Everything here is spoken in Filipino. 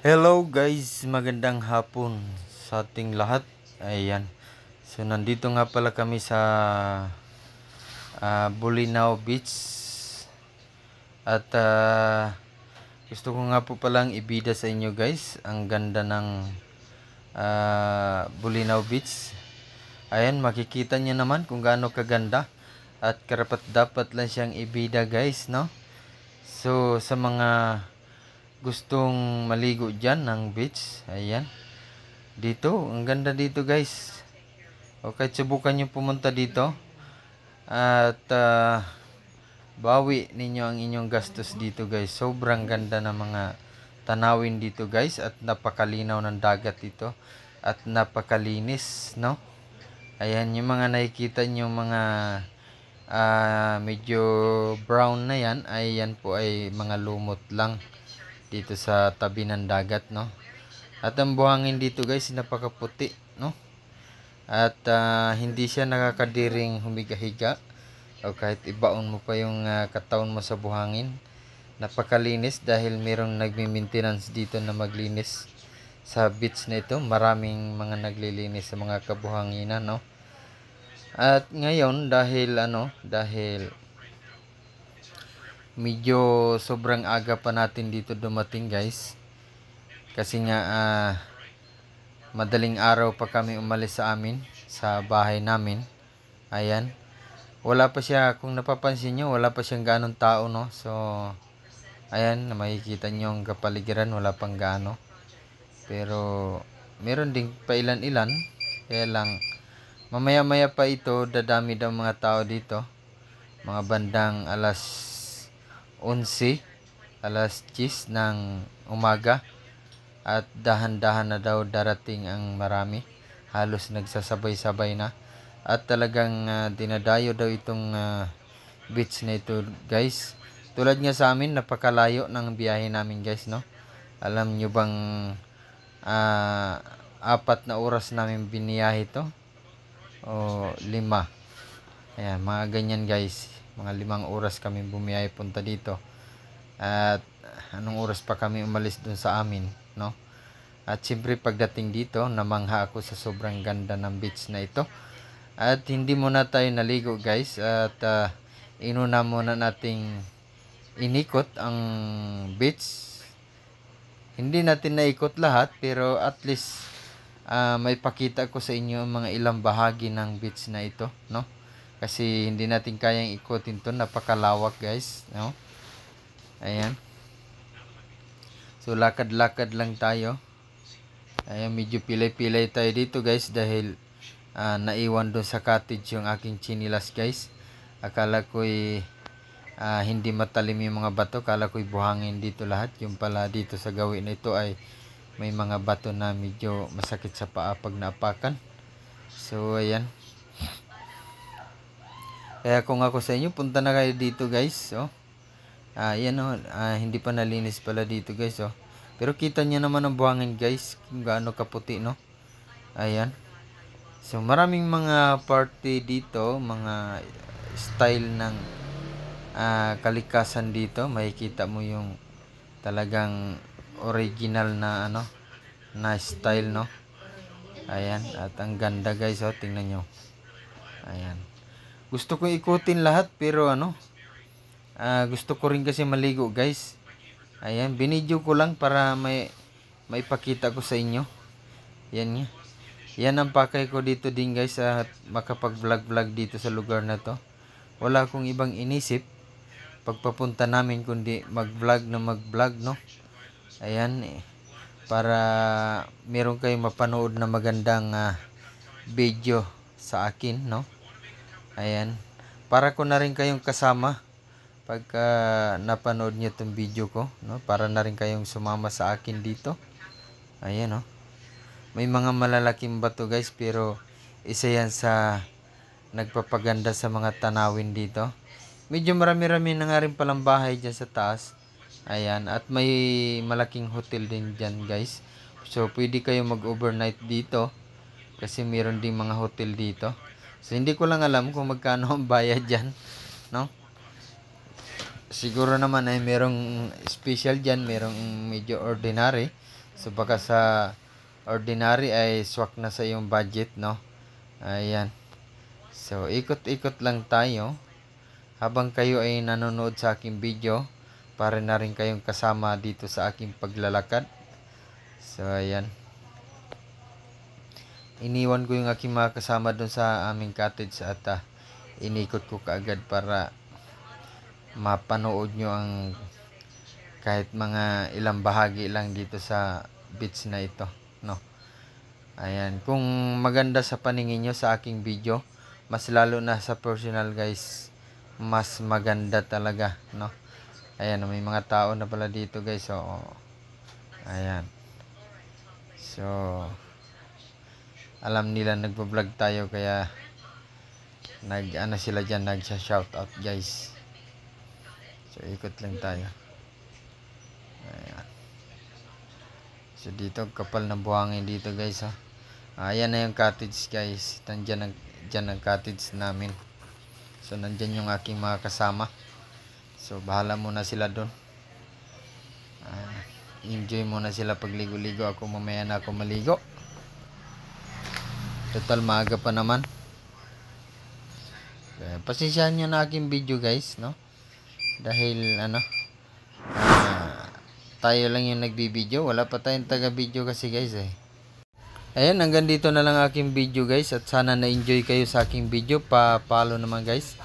Hello guys, magandang hapon sa ating lahat. Ayan. So nandito nga pala kami sa Bolinao Beach. At gusto ko nga po palang ibida sa inyo guys. Ang ganda ng Bolinao Beach. Ayan, makikita nyo naman kung gaano kaganda. At karapat dapat lang siyang ibida guys, no? So sa mga gustong maligo dyan ng beach, ayan. Dito, ang ganda dito guys. O kahit subukan nyo pumunta dito. At bawi ninyo ang inyong gastos dito guys. Sobrang ganda ng mga tanawin dito guys. At napakalinaw ng dagat dito. At napakalinis, no? Ayan, yung mga nakikita nyo mga medyo brown na yan. Ayan po ay mga lumot lang dito sa tabi ng dagat, no? At ang buhangin dito guys, napakaputi, no? At hindi siya nakakadiring humiga-higa o kahit ibaon mo pa yung katawan mo sa buhangin. Napakalinis dahil mayroong nagmi-maintenance dito na maglinis sa beach na ito. Maraming mga naglilinis sa mga kabuhanginan, no? At ngayon dahil medyo sobrang aga pa natin dito dumating guys. Kasi nga madaling araw pa kami umalis sa amin, sa bahay namin. Ayan. Wala pa siya, kung napapansin nyo, wala pa siyang ganong tao, no? So, ayan, makikita nyo ang kapaligiran, wala pang gaano. Pero, meron ding pailan-ilan. Kaya lang, mamaya-maya pa ito, dadami daw mga tao dito. Mga bandang alas 11, alas 10 ng umaga. At dahan-dahan na daw darating ang marami. Halos nagsasabay-sabay na. At talagang dinadayo daw itong beach na ito guys. Tulad nga sa amin, napakalayo ng biyahe namin guys, no? Alam nyo bang 4 na oras namin biniyahe ito? O 5. Ayan, mga ganyan guys. Mga 5 oras kami bumiyahe punta dito. At anong oras pa kami umalis dun sa amin, no? At siyempre pagdating dito, namangha ako sa sobrang ganda ng beach na ito. At hindi muna tayo naligo guys. At inuna muna nating inikot ang beach. Hindi natin naikot lahat, pero at least may pakita ko sa inyo mga ilang bahagi ng beach na ito, no? Kasi hindi natin kayang ikutin to, napakalawak guys, no? Ayan. So lakad-lakad lang tayo. Ayan, medyo pilay-pilay tayo dito guys dahil naiwan doon sa cottage yung aking chinilas guys. Akala ko'y hindi matalim yung mga bato. Akala ko'y buhangin dito lahat. Yung pala dito sa gawin na ito ay may mga bato na medyo masakit sa paa pag naapakan. So ayan. Kaya kung ako sa inyo, punta na kayo dito guys. Oh. Ayan oh, hindi pa nalinis pala dito guys. Oh. Pero kita nyo naman ang buhangin guys. Kung gaano kaputi, no? Ayan. So maraming mga party dito, mga style ng kalikasan dito. Makikita mo yung talagang original na na style, no? Ayan, at ang ganda guys, oh, tingnan nyo. Ayan. Gusto ko ikutin lahat pero gusto ko rin kasi maligo guys. Ayan, binidyo ko lang para may maipakita ko sa inyo. Yan nga. Yan ang pakay ko dito din guys at makapag-vlog dito sa lugar na to. Wala akong ibang inisip pagpapunta namin kundi mag-vlog, no? Ayan para meron kayong mapanood na magandang video sa akin, no? Ayan. Para ko na rin kayong kasama pagka napanood niyo tong video ko, no? Para na rin kayong sumama sa akin dito. Ayan, no? May mga malalaking bato guys pero isa yan sa nagpapaganda sa mga tanawin dito. Medyo marami-rami na nga rin palang bahay dyan sa taas. Ayan, at may malaking hotel din dyan guys. So pwede kayo mag-overnight dito kasi meron ding mga hotel dito. So hindi ko lang alam kung magkano ang bayad dyan, no? Siguro naman ay merong special dyan, merong medyo ordinary. So baka sa ordinary ay swak na sa iyong budget, no? Ayan. So ikot-ikot lang tayo habang kayo ay nanonood sa aking video para na rin kayong kasama dito sa aking paglalakad. So ayan. Iniwan ko yung aking mga kasama doon sa aming cottage at inikot ko kaagad para mapanood nyo ang kahit mga ilang bahagi lang dito sa beach na ito, no? Ayan, kung maganda sa paningin nyo sa aking video, mas lalo na sa personal guys, mas maganda talaga, no? Ayan, may mga tao na pala dito guys, so ayan. So alam nila nagvo-vlog tayo kaya nag-ano sila diyan, nag-shout out guys. So ikot lang tayo. Ayan. So dito kapal ng buhangin dito guys, ha. Ayan na yung cottage guys. Diyan ang cottage namin. So nandyan yung aking mga kasama. So bahala muna sila doon. Enjoy muna sila pagligo-ligo. Ako mamaya na ako maligo. Total maaga pa naman. Pasensyahan nyo na aking video guys, no? Dahil tayo lang yung nagbibideo. Wala pa tayong taga-video kasi guys eh. Ayan, hanggang dito na lang aking video guys. At sana na-enjoy kayo sa aking video. Pa-follow naman guys.